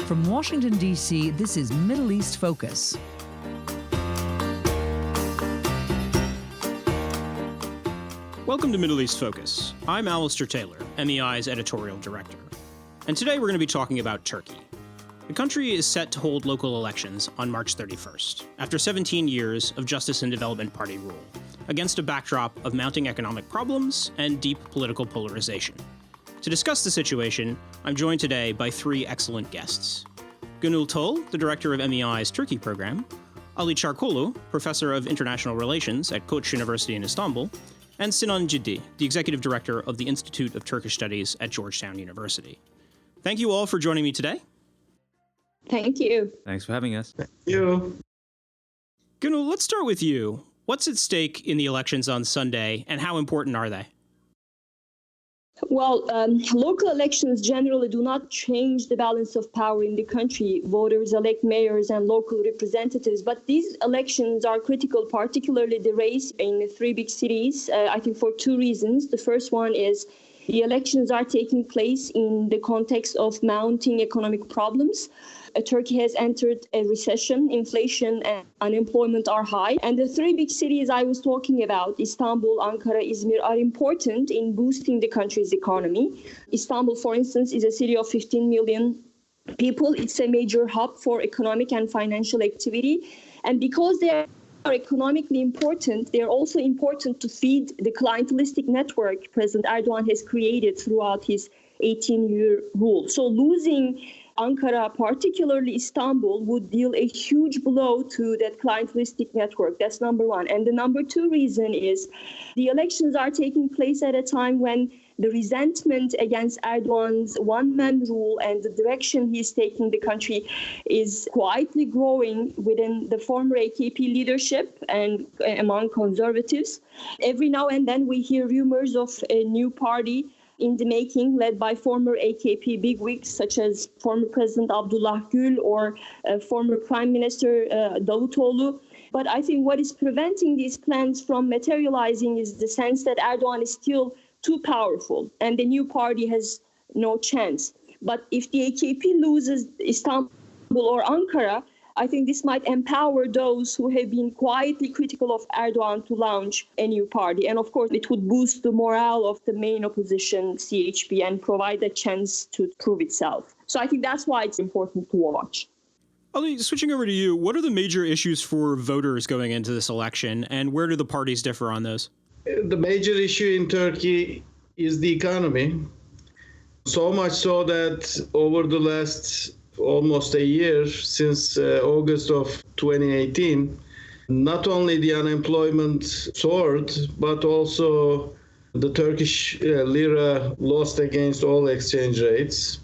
From Washington, D.C., this is Middle East Focus. Welcome to Middle East Focus. I'm Alistair Taylor, MEI's editorial director. And today we're going to be talking about Turkey. The country is set to hold local elections on March 31st, after 17 years of Justice and Development Party rule, against a backdrop of mounting economic problems and deep political polarization. To discuss the situation, I'm joined today by three excellent guests. Gonul, the director of MEI's Turkey program, Ali Çarkoğlu, professor of international relations at Koç University in Istanbul, and Sinan Ciddi, the executive director of the Institute of Turkish Studies at Georgetown University. Thank you all for joining me today. Thank you. Thanks for having us. Thank you. Gonul, let's start with you. What's at stake in the elections on Sunday, and how important are they? Well, local elections generally do not change the balance of power in the country. Voters elect mayors and local representatives, but these elections are critical, particularly the race in the three big cities, I think for two reasons. The first one is the elections are taking place in the context of mounting economic problems. Turkey has entered a recession, inflation and unemployment are high. And the three big cities I was talking about, Istanbul, Ankara, Izmir, are important in boosting the country's economy. Istanbul, for instance, is a city of 15 million people. It's a major hub for economic and financial activity. And because they are economically important, they are also important to feed the clientelistic network President Erdogan has created throughout his 18-year rule. So losing Ankara, particularly Istanbul, would deal a huge blow to that clientelistic network. That's number one. And the number two reason is the elections are taking place at a time when the resentment against Erdogan's one-man rule and the direction he's taking the country is quietly growing within the former AKP leadership and among conservatives. Every now and then we hear rumors of a new party in the making, led by former AKP bigwigs such as former President Abdullah Gül or former Prime Minister Davutoğlu. But I think what is preventing these plans from materializing is the sense that Erdogan is still too powerful and the new party has no chance. But if the AKP loses Istanbul or Ankara, I think this might empower those who have been quietly critical of Erdogan to launch a new party. And of course, it would boost the morale of the main opposition, CHP, and provide a chance to prove itself. So I think that's why it's important to watch. Ali, switching over to you, what are the major issues for voters going into this election, and where do the parties differ on those? The major issue in Turkey is the economy. So much so that over the last almost a year, since August of 2018, not only the unemployment soared, but also the Turkish lira lost against all exchange rates.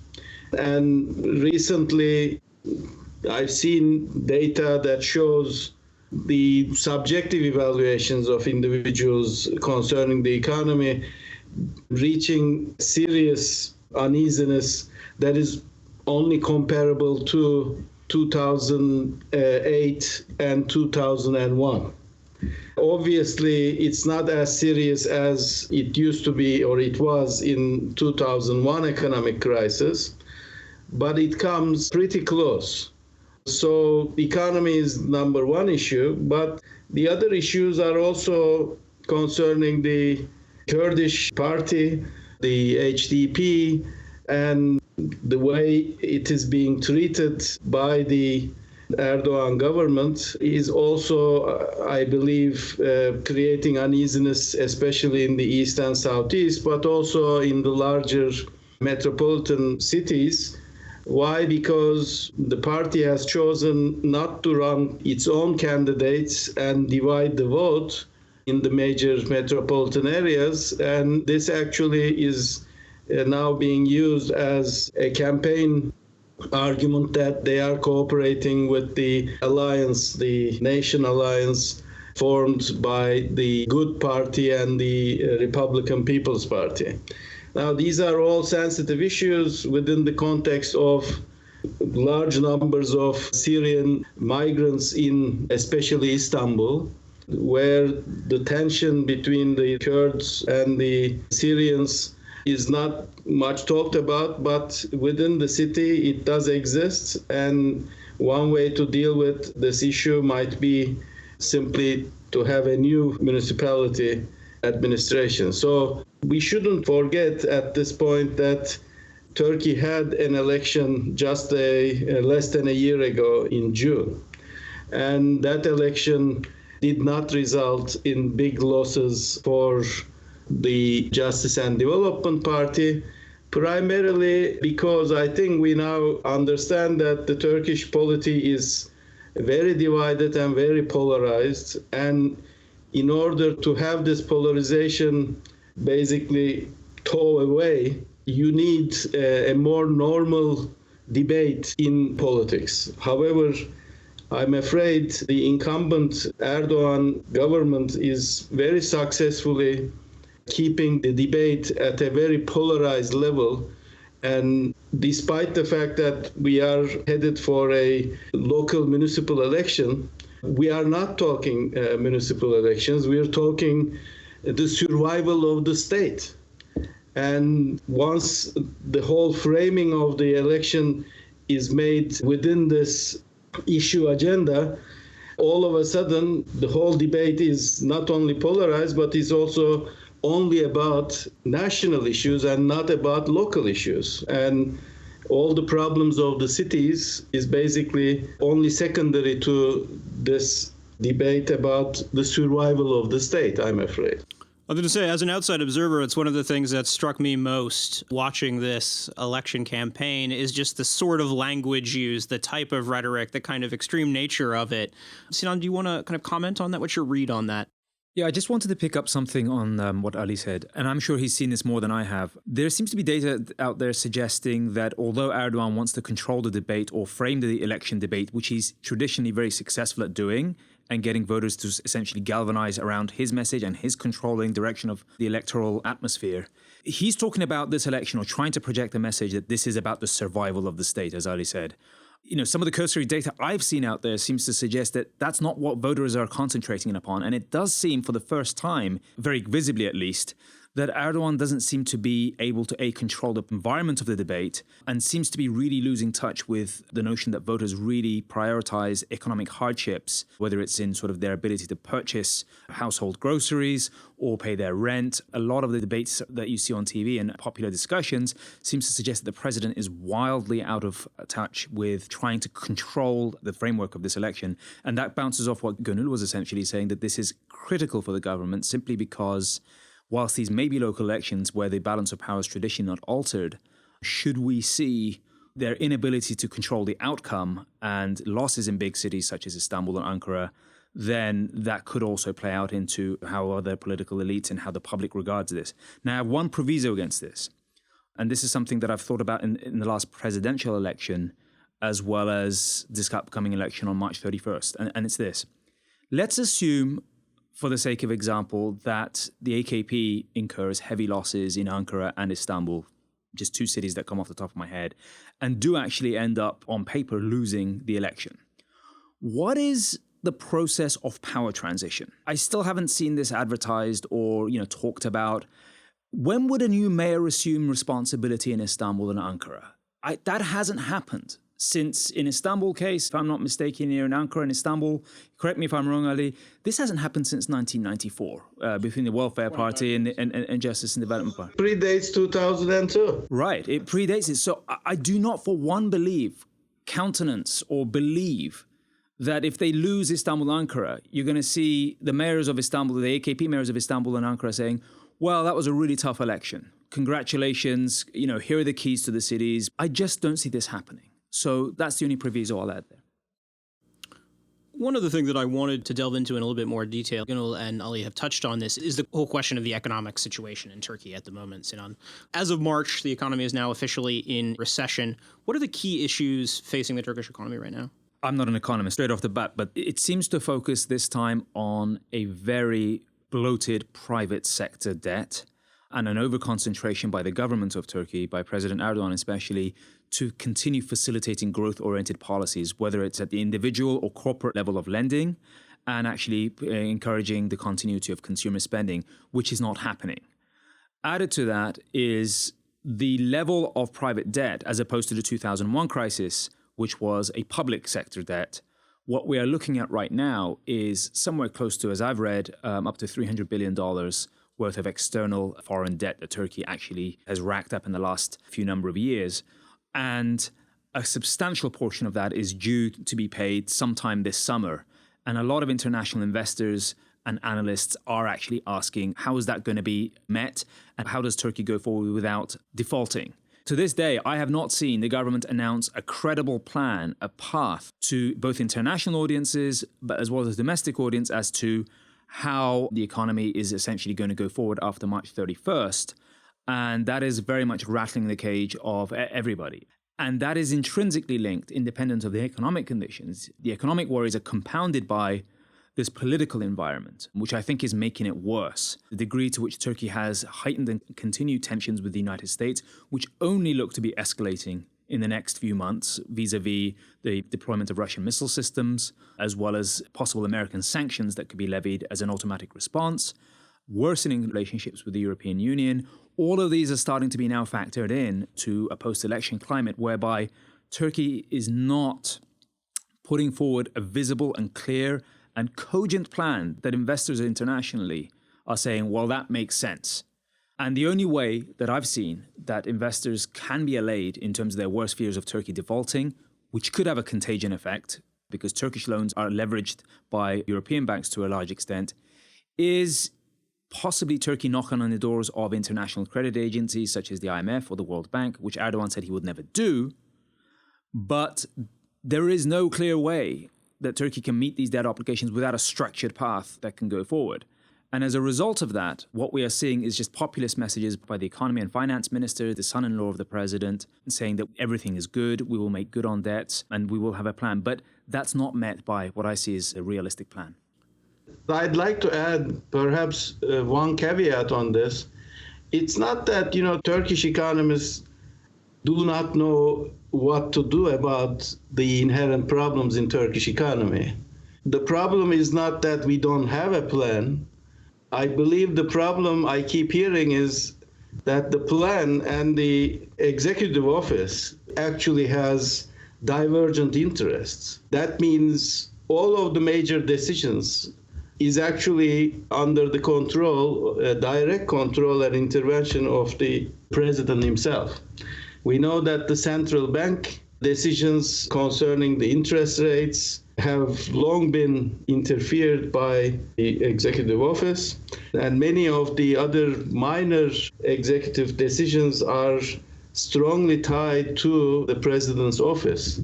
And recently, I've seen data that shows the subjective evaluations of individuals concerning the economy reaching serious uneasiness that is only comparable to 2008 and 2001. Obviously, it's not as serious as it used to be or it was in 2001 economic crisis, but it comes pretty close. So economy is number one issue, but the other issues are also concerning the Kurdish party, the HDP, and the way it is being treated by the Erdogan government is also, I believe, creating uneasiness, especially in the east and southeast, but also in the larger metropolitan cities. Why? Because the party has chosen not to run its own candidates and divide the vote in the major metropolitan areas. And this actually is now being used as a campaign argument that they are cooperating with the alliance, the Nation Alliance, formed by the Good Party and the Republican People's Party. Now, these are all sensitive issues within the context of large numbers of Syrian migrants in especially Istanbul, where the tension between the Kurds and the Syrians is not much talked about, but within the city it does exist. And one way to deal with this issue might be simply to have a new municipality administration. So we shouldn't forget at this point that Turkey had an election just less than a year ago in June. And that election did not result in big losses for the Justice and Development Party, primarily because I think we now understand that the Turkish polity is very divided and very polarized. And in order to have this polarization basically tow away, you need a more normal debate in politics. However, I'm afraid the incumbent Erdogan government is very successfully keeping the debate at a very polarized level. And despite the fact that we are headed for a local municipal election, we are not talking municipal elections. We are talking the survival of the state. And once the whole framing of the election is made within this issue agenda, all of a sudden the whole debate is not only polarized, but is also only about national issues and not about local issues. And all the problems of the cities is basically only secondary to this debate about the survival of the state, I'm afraid. I was going to say, as an outside observer, it's one of the things that struck me most watching this election campaign is just the sort of language used, the type of rhetoric, the kind of extreme nature of it. Sinan, do you want to kind of comment on that? What's your read on that? Yeah, I just wanted to pick up something on what Ali said, and I'm sure he's seen this more than I have. There seems to be data out there suggesting that although Erdogan wants to control the debate or frame the election debate, which he's traditionally very successful at doing, and getting voters to essentially galvanize around his message and his controlling direction of the electoral atmosphere, he's talking about this election or trying to project a message that this is about the survival of the state, as Ali said. You know, some of the cursory data I've seen out there seems to suggest that that's not what voters are concentrating upon. And it does seem for the first time, very visibly at least, that Erdogan doesn't seem to be able to control the environment of the debate and seems to be really losing touch with the notion that voters really prioritize economic hardships, whether it's in sort of their ability to purchase household groceries or pay their rent. A lot of the debates that you see on TV and popular discussions seems to suggest that the president is wildly out of touch with trying to control the framework of this election. And that bounces off what Gonul was essentially saying, that this is critical for the government simply because whilst these may be local elections where the balance of power is traditionally not altered, should we see their inability to control the outcome and losses in big cities such as Istanbul and Ankara, then that could also play out into how other political elites and how the public regards this. Now, I have one proviso against this, and this is something that I've thought about in the last presidential election, as well as this upcoming election on March 31st, and it's this. Let's assume, for the sake of example, that the AKP incurs heavy losses in Ankara and Istanbul, just two cities that come off the top of my head, and do actually end up on paper losing the election. What is the process of power transition? I still haven't seen this advertised or, talked about. When would a new mayor assume responsibility in Istanbul and Ankara? That hasn't happened. Since in Istanbul case, if I'm not mistaken, here in Ankara and Istanbul, correct me if I'm wrong, Ali, this hasn't happened since 1994 between the Welfare Party and Justice and Development Party. Predates 2002. Right, it predates it. So I do not for one countenance or believe that if they lose Istanbul and Ankara, you're going to see the mayors of Istanbul, the AKP mayors of Istanbul and Ankara saying, well, that was a really tough election. Congratulations, here are the keys to the cities. I just don't see this happening. So that's the only proviso I'll add there. One of the things that I wanted to delve into in a little bit more detail, Gonul and Ali have touched on this, is the whole question of the economic situation in Turkey at the moment, Sinan. As of March, the economy is now officially in recession. What are the key issues facing the Turkish economy right now? I'm not an economist straight off the bat, but it seems to focus this time on a very bloated private sector debt and an overconcentration by the government of Turkey, by President Erdogan especially, to continue facilitating growth-oriented policies, whether it's at the individual or corporate level of lending, and actually encouraging the continuity of consumer spending, which is not happening. Added to that is the level of private debt as opposed to the 2001 crisis, which was a public sector debt. What we are looking at right now is somewhere close to, as I've read, up to $300 billion worth of external foreign debt that Turkey actually has racked up in the last few number of years. And a substantial portion of that is due to be paid sometime this summer. And a lot of international investors and analysts are actually asking, how is that going to be met? And how does Turkey go forward without defaulting? To this day, I have not seen the government announce a credible plan, a path to both international audiences, but as well as domestic audience as to how the economy is essentially going to go forward after March 31st. And that is very much rattling the cage of everybody. And that is intrinsically linked, independent of the economic conditions. The economic worries are compounded by this political environment, which I think is making it worse. The degree to which Turkey has heightened and continued tensions with the United States, which only look to be escalating in the next few months vis-a-vis the deployment of Russian missile systems, as well as possible American sanctions that could be levied as an automatic response, worsening relationships with the European Union. All of these are starting to be now factored in to a post-election climate whereby Turkey is not putting forward a visible and clear and cogent plan that investors internationally are saying, well, that makes sense. And the only way that I've seen that investors can be allayed in terms of their worst fears of Turkey defaulting, which could have a contagion effect because Turkish loans are leveraged by European banks to a large extent, is possibly Turkey knocking on the doors of international credit agencies such as the IMF or the World Bank, which Erdogan said he would never do. But there is no clear way that Turkey can meet these debt obligations without a structured path that can go forward. And as a result of that, what we are seeing is just populist messages by the economy and finance minister, the son-in-law of the president, saying that everything is good, we will make good on debts, and we will have a plan. But that's not met by what I see as a realistic plan. I'd like to add perhaps one caveat on this. It's not that, Turkish economists do not know what to do about the inherent problems in Turkish economy. The problem is not that we don't have a plan. I believe the problem I keep hearing is that the plan and the executive office actually has divergent interests. That means all of the major decisions is actually under the control, direct control and intervention of the president himself. We know that the central bank decisions concerning the interest rates have long been interfered by the executive office, and many of the other minor executive decisions are strongly tied to the president's office.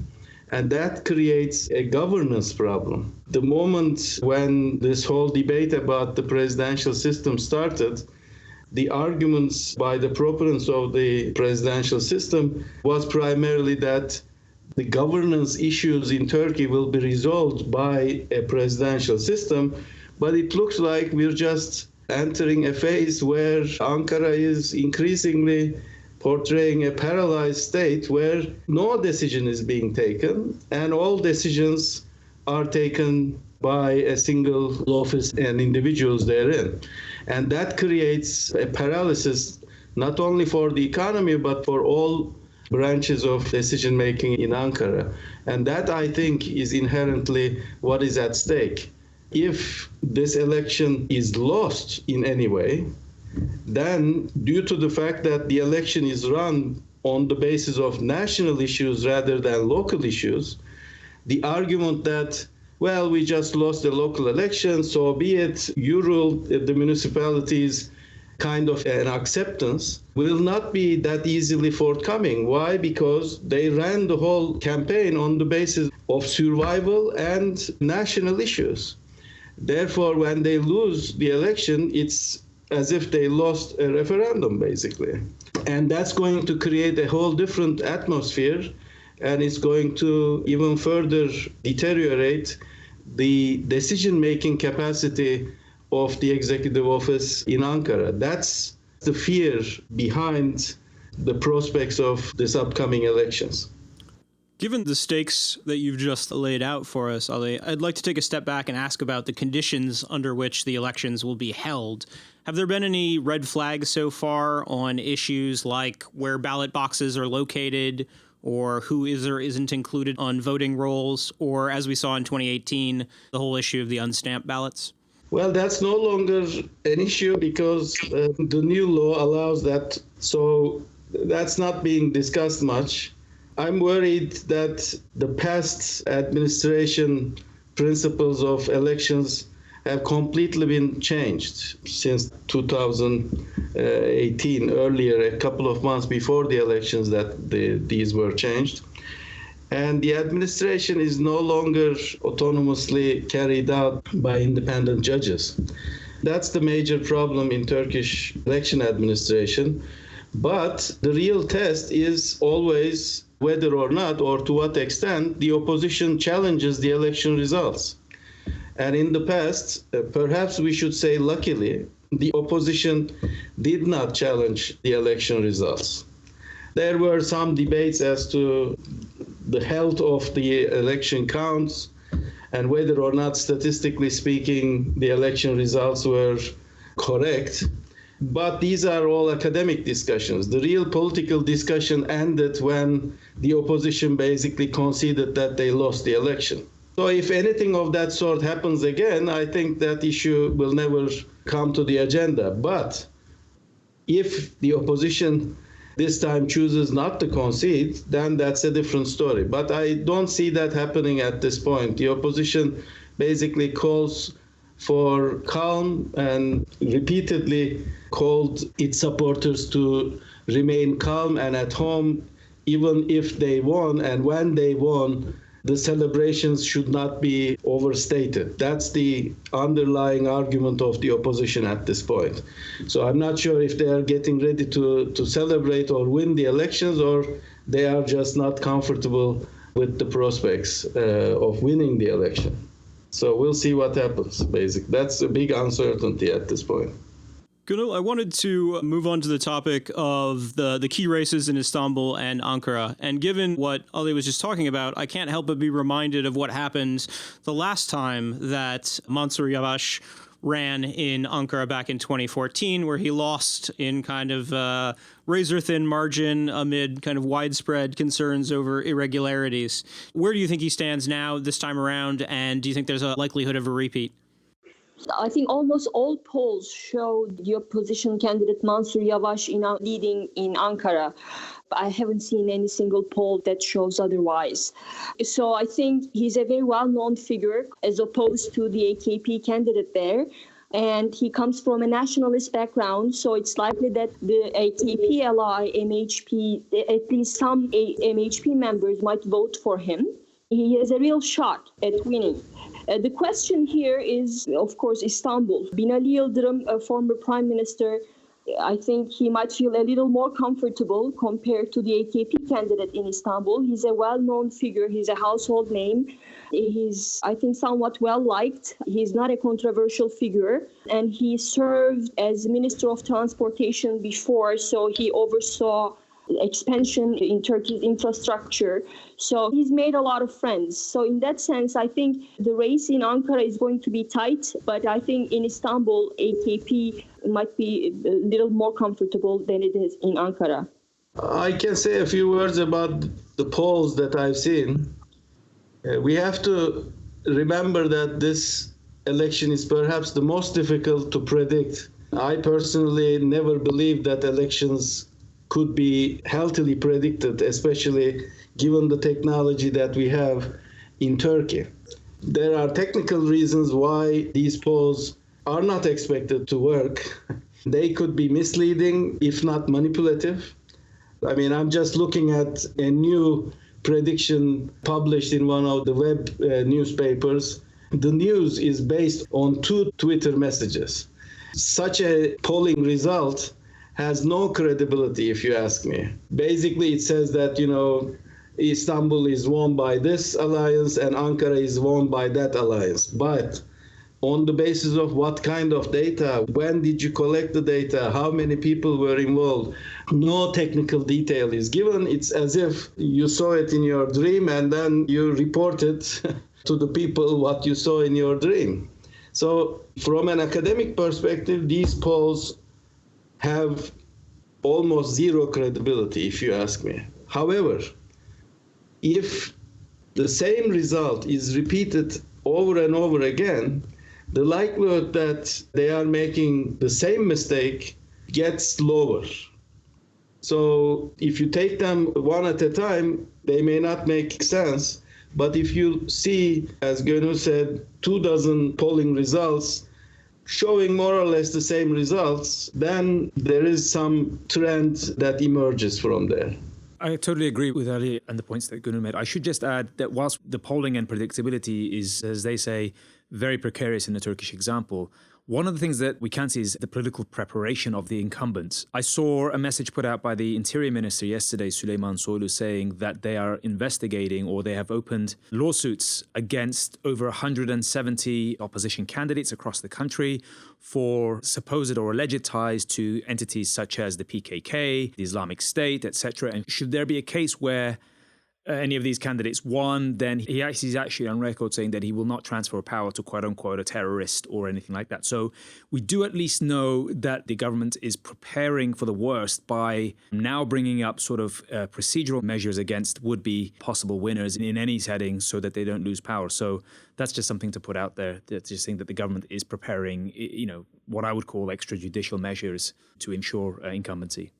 And that creates a governance problem. The moment when this whole debate about the presidential system started, the arguments by the proponents of the presidential system was primarily that the governance issues in Turkey will be resolved by a presidential system, but it looks like we're just entering a phase where Ankara is increasingly portraying a paralyzed state where no decision is being taken and all decisions are taken by a single office and individuals therein. And that creates a paralysis not only for the economy but for all branches of decision-making in Ankara. And that, I think, is inherently what is at stake. If this election is lost in any way, then due to the fact that the election is run on the basis of national issues rather than local issues, the argument that, well, we just lost the local election, so be it, you rule the municipalities, kind of an acceptance, will not be that easily forthcoming. Why? Because they ran the whole campaign on the basis of survival and national issues. Therefore, when they lose the election, it's as if they lost a referendum, basically. And that's going to create a whole different atmosphere, and it's going to even further deteriorate the decision-making capacity of the executive office in Ankara. That's the fear behind the prospects of this upcoming elections. Given the stakes that you've just laid out for us, Ali, I'd like to take a step back and ask about the conditions under which the elections will be held. Have there been any red flags so far on issues like where ballot boxes are located, or who is or isn't included on voting rolls, or, as we saw in 2018, the whole issue of the unstamped ballots? Well, that's no longer an issue because the new law allows that. So that's not being discussed much. I'm worried that the past administration principles of elections have completely been changed since 2018, earlier, a couple of months before the elections that these were changed. And the administration is no longer autonomously carried out by independent judges. That's the major problem in Turkish election administration. But the real test is always whether or not, or to what extent, the opposition challenges the election results. And in the past, perhaps we should say luckily, the opposition did not challenge the election results. There were some debates as to the health of the election counts and whether or not, statistically speaking, the election results were correct. But these are all academic discussions. The real political discussion ended when the opposition basically conceded that they lost the election. So if anything of that sort happens again, I think that issue will never come to the agenda. But if the opposition this time chooses not to concede, then that's a different story. But I don't see that happening at this point. The opposition basically calls for calm and repeatedly called its supporters to remain calm and at home, even if they won. And when they won, the celebrations should not be overstated. That's the underlying argument of the opposition at this point. So I'm not sure if they are getting ready to celebrate or win the elections, or they are just not comfortable with the prospects of winning the election. So we'll see what happens, basically. That's a big uncertainty at this point. Gonul, I wanted to move on to the topic of the key races in Istanbul and Ankara. And given what Ali was just talking about, I can't help but be reminded of what happened the last time that Mansur Yavaş ran in Ankara back in 2014, where he lost in kind of razor-thin margin amid kind of widespread concerns over irregularities. Where do you think he stands now this time around, and do you think there's a likelihood of a repeat? I think almost all polls show the opposition candidate Mansur Yavaş leading in Ankara. I haven't seen any single poll that shows otherwise. So I think he's a very well-known figure as opposed to the AKP candidate there. And he comes from a nationalist background, so it's likely that the AKP ally MHP, at least some MHP members might vote for him. He has a real shot at winning. The question here is, of course, Istanbul. Binali Yıldırım, a former prime minister, I think he might feel a little more comfortable compared to the AKP candidate in Istanbul. He's a well-known figure. He's a household name. He's, I think, somewhat well-liked. He's not a controversial figure. And he served as Minister of Transportation before, so he oversaw expansion in Turkey's infrastructure. So he's made a lot of friends. So in that sense, I think the race in Ankara is going to be tight, but I think in Istanbul, AKP might be a little more comfortable than it is in Ankara. I can say a few words about the polls that I've seen. We have to remember that this election is perhaps the most difficult to predict. I personally never believed that elections could be healthily predicted, especially given the technology that we have in Turkey. There are technical reasons why these polls are not expected to work. They could be misleading, if not manipulative. I mean, I'm just looking at a new prediction published in one of the web newspapers. The news is based on 2 Twitter messages. Such a polling result has no credibility, if you ask me. Basically, it says that, Istanbul is won by this alliance and Ankara is won by that alliance. But On the basis of what kind of data? When did you collect the data? How many people were involved? No technical detail is given. It's as if you saw it in your dream and then you reported to the people what you saw in your dream. So from an academic perspective, these polls have almost zero credibility, if you ask me. However, if the same result is repeated over and over again, the likelihood that they are making the same mistake gets lower. So if you take them one at a time, they may not make sense. But if you see, as Gonul said, 24 polling results showing more or less the same results, then there is some trend that emerges from there. I totally agree with Ali and the points that Gonul made. I should just add that whilst the polling and predictability is, as they say, very precarious in the Turkish example, one of the things that we can see is the political preparation of the incumbents. I saw a message put out by the Interior Minister yesterday, Süleyman Soylu, saying that they are investigating or they have opened lawsuits against over 170 opposition candidates across the country for supposed or alleged ties to entities such as the PKK, the Islamic State, etc. And should there be a case where any of these candidates won, then he's actually on record saying that he will not transfer power to quote-unquote a terrorist or anything like that. So we do at least know that the government is preparing for the worst by now bringing up sort of procedural measures against would-be possible winners in any setting so that they don't lose power. So that's just something to put out there, just saying that the government is preparing, what I would call extrajudicial measures to ensure incumbency.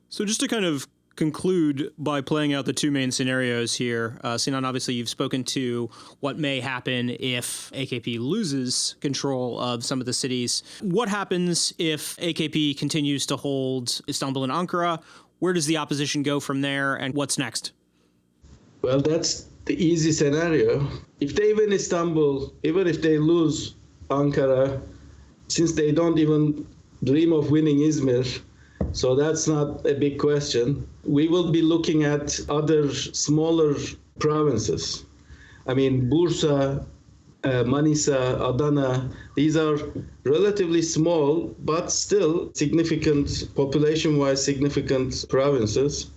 So just to kind of conclude by playing out the two main scenarios here. Sinan, obviously you've spoken to what may happen if AKP loses control of some of the cities. What happens if AKP continues to hold Istanbul and Ankara? Where does the opposition go from there, and what's next? Well, that's the easy scenario. If they win Istanbul, even if they lose Ankara, since they don't even dream of winning Izmir, so that's not a big question. We will be looking at other smaller provinces. I mean, Bursa, Manisa, Adana, these are relatively small, but still significant, population-wise significant provinces.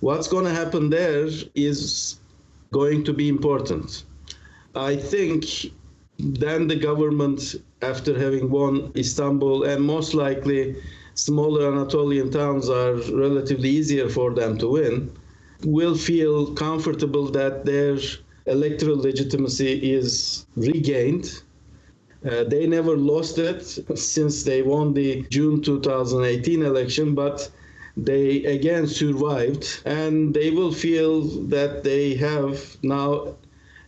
What's going to happen there is going to be important. I think then the government, after having won Istanbul, and most likely smaller Anatolian towns are relatively easier for them to win, will feel comfortable that their electoral legitimacy is regained. They never lost it since they won the June 2018 election, but they again survived, and they will feel that they have now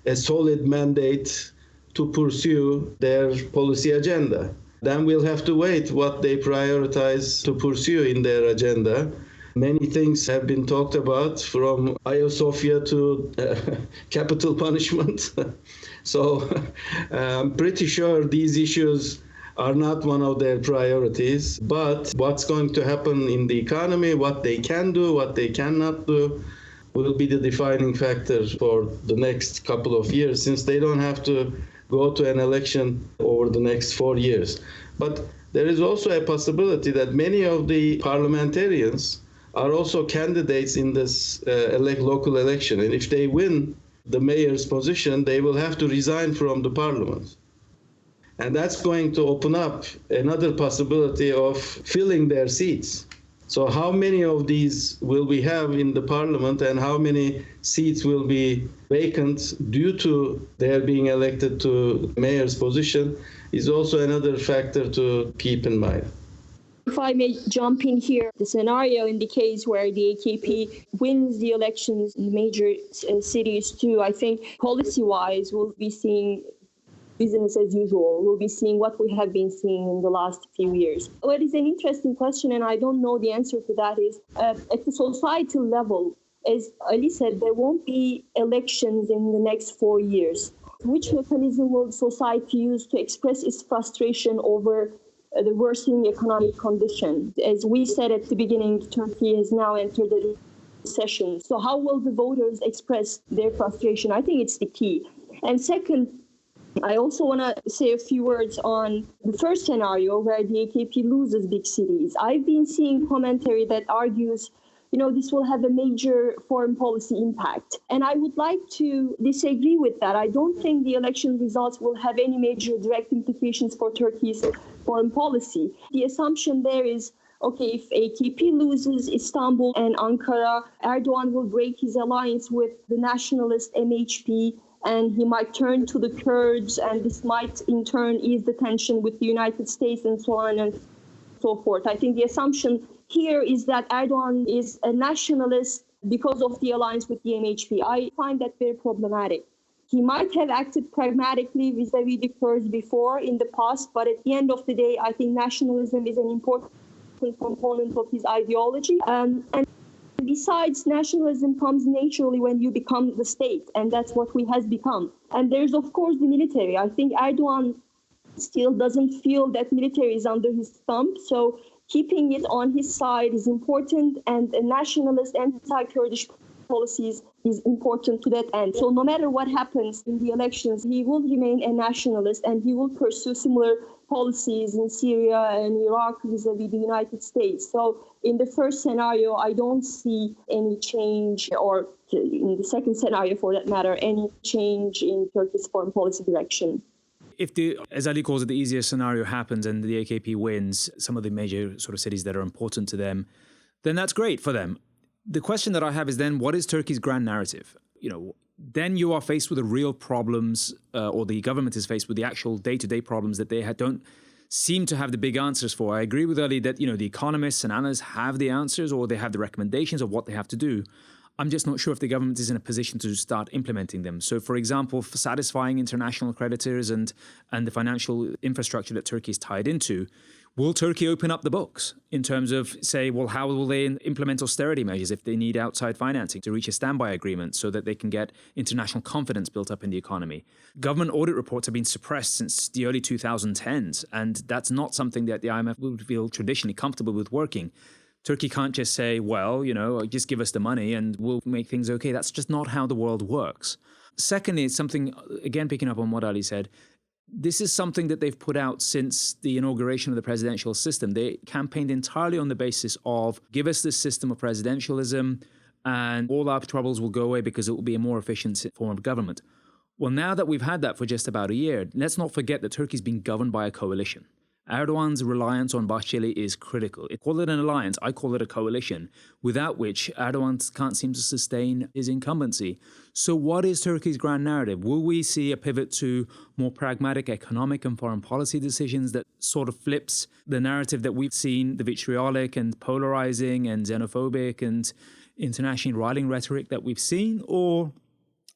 a solid mandate to pursue their policy agenda. Then we'll have to wait what they prioritize to pursue in their agenda. Many things have been talked about, from Ayasofya to capital punishment. So I'm pretty sure these issues are not one of their priorities. But what's going to happen in the economy, what they can do, what they cannot do, will be the defining factor for the next couple of years, since they don't have to go to an election over the next 4 years. But there is also a possibility that many of the parliamentarians are also candidates in this local election. And if they win the mayor's position, they will have to resign from the parliament. And that's going to open up another possibility of filling their seats. So how many of these will we have in the parliament, and how many seats will be vacant due to their being elected to mayor's position is also another factor to keep in mind. If I may jump in here, the scenario in the case where the AKP wins the elections in major cities too, I think policy-wise we'll be seeing business as usual. We'll be seeing what we have been seeing in the last few years. What is an interesting question, and I don't know the answer to that, is at the societal level, as Ali said, there won't be elections in the next 4 years. Which mechanism will society use to express its frustration over the worsening economic condition? As we said at the beginning, Turkey has now entered a recession. So how will the voters express their frustration? I think it's the key. And second, I also want to say a few words on the first scenario where the AKP loses big cities. I've been seeing commentary that argues, this will have a major foreign policy impact. And I would like to disagree with that. I don't think the election results will have any major direct implications for Turkey's foreign policy. The assumption there is, okay, if AKP loses Istanbul and Ankara, Erdogan will break his alliance with the nationalist MHP, and he might turn to the Kurds, and this might in turn ease the tension with the United States and so on and so forth. I think the assumption here is that Erdogan is a nationalist because of the alliance with the MHP. I find that very problematic. He might have acted pragmatically vis-à-vis the Kurds before in the past, but at the end of the day, I think nationalism is an important component of his ideology. And besides, nationalism comes naturally when you become the state, and that's what he has become. And there's, of course, the military. I think Erdogan still doesn't feel that military is under his thumb, so keeping it on his side is important, and a nationalist anti-Kurdish policies is important to that end. So no matter what happens in the elections, he will remain a nationalist, and he will pursue similar policies in Syria and Iraq vis-à-vis the United States. So in the first scenario, I don't see any change, or in the second scenario for that matter, any change in Turkey's foreign policy direction. If as Ali calls it, the easier scenario happens and the AKP wins some of the major sort of cities that are important to them, then that's great for them. The question that I have is then, what is Turkey's grand narrative? Then you are faced with the real problems, or the government is faced with the actual day-to-day problems that they don't seem to have the big answers for. I agree with Ali that, the economists and analysts have the answers, or they have the recommendations of what they have to do. I'm just not sure if the government is in a position to start implementing them. So, for example, for satisfying international creditors and the financial infrastructure that Turkey is tied into, will Turkey open up the books in terms of, say, well, how will they implement austerity measures if they need outside financing to reach a standby agreement so that they can get international confidence built up in the economy? Government audit reports have been suppressed since the early 2010s, and that's not something that the IMF would feel traditionally comfortable with working. Turkey can't just say, well, just give us the money and we'll make things okay. That's just not how the world works. Secondly, it's something, again, picking up on what Ali said, this is something that they've put out since the inauguration of the presidential system. They campaigned entirely on the basis of, give us this system of presidentialism and all our troubles will go away because it will be a more efficient form of government. Well, now that we've had that for just about a year, let's not forget that Turkey's been governed by a coalition. Erdogan's reliance on Bahçeli is critical. Call it an alliance, I call it a coalition, without which Erdogan can't seem to sustain his incumbency. So what is Turkey's grand narrative? Will we see a pivot to more pragmatic economic and foreign policy decisions that sort of flips the narrative that we've seen, the vitriolic and polarizing and xenophobic and internationally riling rhetoric that we've seen? Or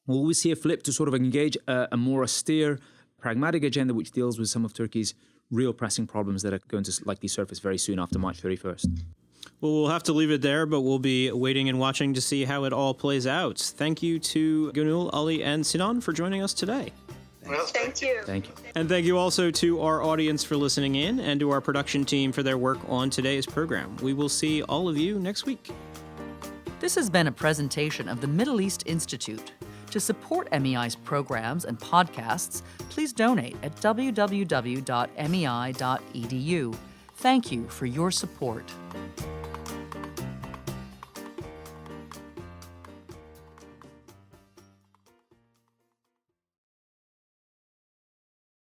will we see a flip to sort of engage a more austere, pragmatic agenda which deals with some of Turkey's real pressing problems that are going to likely surface very soon after March 31st. Well, we'll have to leave it there, but we'll be waiting and watching to see how it all plays out. Thank you to Gonul, Ali, and Sinan for joining us today. Well, thank you. Thank you. And thank you also to our audience for listening in and to our production team for their work on today's program. We will see all of you next week. This has been a presentation of the Middle East Institute. To support MEI's programs and podcasts, please donate at www.mei.edu. Thank you for your support.